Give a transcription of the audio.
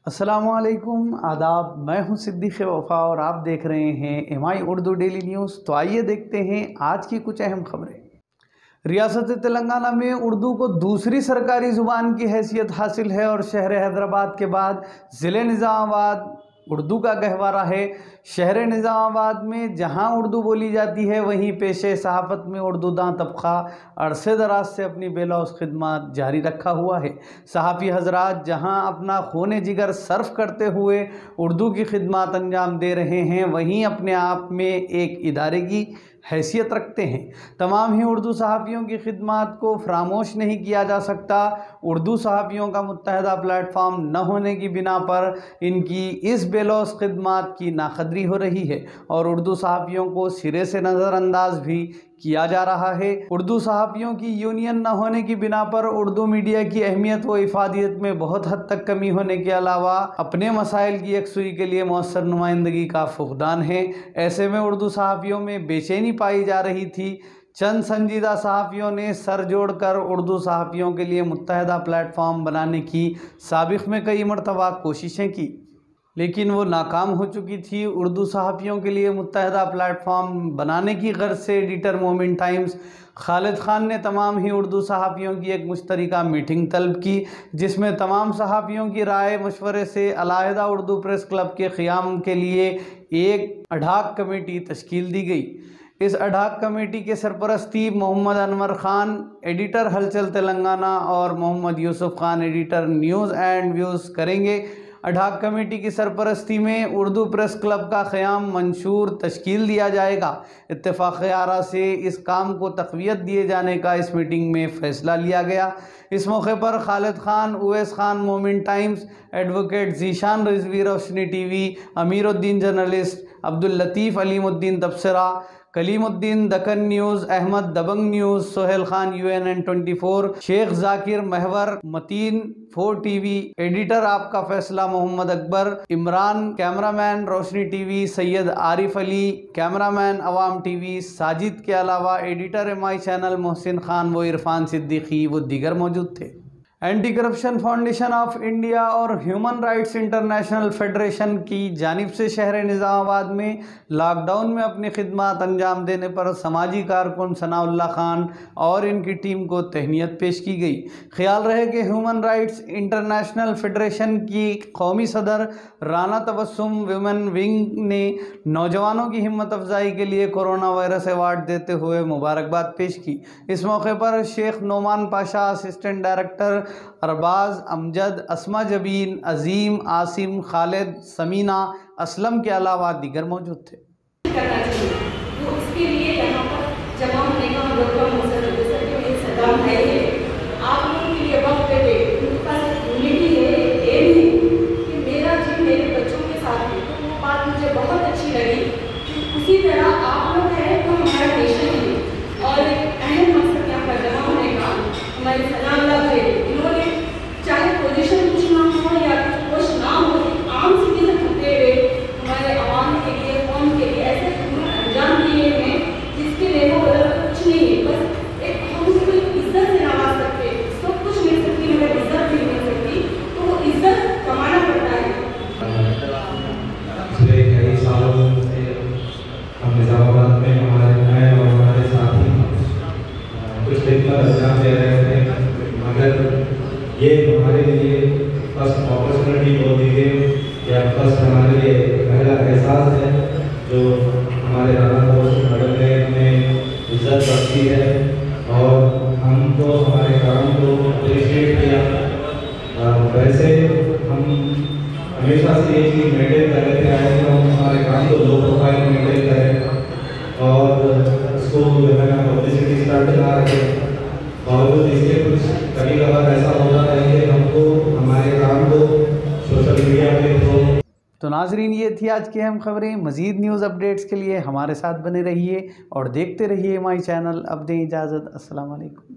अस्सलामुअलैकुम, आदाब। मैं हूं सिद्दीक़ वफ़ा और आप देख रहे हैं MI उर्दू डेली न्यूज़। तो आइए देखते हैं आज की कुछ अहम खबरें। रियासत तेलंगाना में उर्दू को दूसरी सरकारी ज़ुबान की हैसियत हासिल है और शहर हैदराबाद के बाद ज़िले निज़ामाबाद उर्दू का गहवारा है। शहर निज़ामाबाद में जहां उर्दू बोली जाती है, वहीं पेशे सहाफ़त में उर्दू दां तबक़ा अरसे दराज से अपनी बेलौस खिदमत जारी रखा हुआ है। सहाफ़ी हज़रात जहां अपना खून जिगर सर्फ करते हुए उर्दू की खिदमत अंजाम दे रहे हैं, वहीं अपने आप में एक इदारे की हैसियत रखते हैं। तमाम ही उर्दू सहाफ़ियों की खिदमत को फरामोश नहीं किया जा सकता। उर्दू सहाफ़ियों का मुत्तहदा प्लेटफॉर्म न होने की बिना पर इनकी इस बेलौस खिदमत की नाक़दरी हो रही है और उर्दू सहाफ़ियों को सिरे से नज़रअंदाज भी किया जा रहा है। उर्दू सहाफ़ियों की यूनियन न होने की बिना पर उर्दू मीडिया की अहमियत व इफ़ादियत में बहुत हद तक कमी होने के अलावा अपने मसाइल की यकसुई के लिए मौसर नुमाइंदगी का फुक़दान है। ऐसे में उर्दू सहाफ़ियों में बेचैनी पाई जा रही थी। चंद संजीदा सहाफ़ियों ने सर जोड़कर उर्दू सहाफ़ियों के लिए मुत्तहदा प्लेटफॉर्म बनाने की साबिक़ में कई मरतबा कोशिशें की, लेकिन वो नाकाम हो चुकी थी। उर्दू सहाफ़ियों के लिए मुत्तहदा प्लेटफॉर्म बनाने की गर्ज से एडिटर मोमिन टाइम्स खालिद खान ने तमाम ही उर्दू सहाफ़ियों की एक मुश्तरका मीटिंग तलब की, जिसमें तमाम सहाफ़ियों की राय मशवरे से अलहदा उर्दू प्रेस क्लब के क़याम के लिए एक अडाक कमेटी तश्कील दी गई। इस अडाक कमेटी के सरपरस्ती मोहम्मद अनवर ख़ान, एडिटर हलचल तेलंगाना, और Mohammad Yusuf Khan, editor news and views करेंगे। अडाक कमेटी की सरपरस्ती में उर्दू प्रेस क्लब का क़याम मंशूर तश्कील दिया जाएगा। इत्तेफ़ाक़ आरा से इस काम को तक़वियत दिए जाने का इस मीटिंग में फ़ैसला लिया गया। इस मौके पर Khalid Khan, Uvais Khan Momin Times, advocate Zeeshan Rizvi Roshni TV, Amiruddin journalist, Abdul Latif Alimuddin Tabsara, Kalimuddin Deccan news, Ahmad Dabang news, Sohail Khan UNN 24, Sheikh Zakir Mahwar, Mateen 4 TV, editor Aapka Faisla Mohammad Akbar, Imran cameraman Roshni TV, Syed Arif Ali cameraman Awam TV, Sajid के अलावा editor MI channel Mohsin Khan व इरफान सिद्दीकी व दीगर मौजूद थे। Anti corruption foundation of India और ह्यूमन राइट्स इंटरनेशनल फेडरेशन की जानिब से शहर निज़ामाबाद में लॉकडाउन में अपनी खिदमत अंजाम देने पर समाजी कारकुन सनाउल्लाह खान और इनकी टीम को तहनीत पेश की गई। ख्याल रहे कि ह्यूमन राइट्स इंटरनेशनल फेडरेशन की कौमी सदर राना तबस्सुम विमेन विंग ने नौजवानों की हिम्मत अफजाई के लिए कोरोना वायरस अवार्ड देते हुए मुबारकबाद पेश की। इस मौके पर शेख नोमान पाशा, असिस्टेंट डायरेक्टर अरबाज, अमजद, अस्मा जबीन, अजीम, आसिम, खालिद, समीना, असलम के अलावा दीगर मौजूद थे। तो इसके लिए यहाँ पर जमा होने का हम लोग का मौसम है, आप लोगों के लिए वक्त पे उनके पास यूनिटी है, एम है कि मेरा जीव मेरे बच्चों के साथ है। तो वो बात मुझे बहुत अच्छी लगी कि उसी तरह आप लोग हैं तो हमारा नेशन है और एक अहम मकसद यहाँ पर जमा होने का हमारे सनाउल्लाह है। इन्होंने चाहे पोजीशन कुछ ना हो या कुछ ना हो, आम सिटीजन होते हुए हमारे आवाम के लिए, कौम के लिए ऐसे अंजाम दिए हैं जिसके लिए वो बदल कुछ नहीं है। बस एक हम उसको इज्जत से नवाज सकते, सब कुछ मिल सकती है, मगर इज्जत भी मिल सकती, तो वो इज्जत कमाना पड़ता है। पिछले कई सालों से हम निज़ामाबाद में हमारे हैं और हमारे साथी कुछ खिदमत अंजाम दे रहे थे, मगर ये हमारे लिए फर्स्ट अपॉर्चुनिटी होती है या फर्स्ट हमारे लिए पहला एहसास है जो हमारे राना तबस्सुम मैडम ने हमें इज्जत बख्शी है और हमको हमारे काम को अप्रिशिएट किया। वैसे हम हमेशा से ये चीज़ मेंटेन कर लेते आए कि हम हमारे काम को लो प्रोफाइल मेंटेन करें और उसको जो है ना पब्लिसिटी स्टार्ट ना रखें। बावजूद इसके कुछ कभी कभार ऐसा होता है कि हमको हमारे काम को सोशल मीडिया पे तो नाजरीन, ये थी आज की अहम खबरें। मज़ीद न्यूज़ अपडेट्स के लिए हमारे साथ बने रहिए और देखते रहिए MI चैनल। अब दें इजाज़त। अस्सलाम वालेकुम।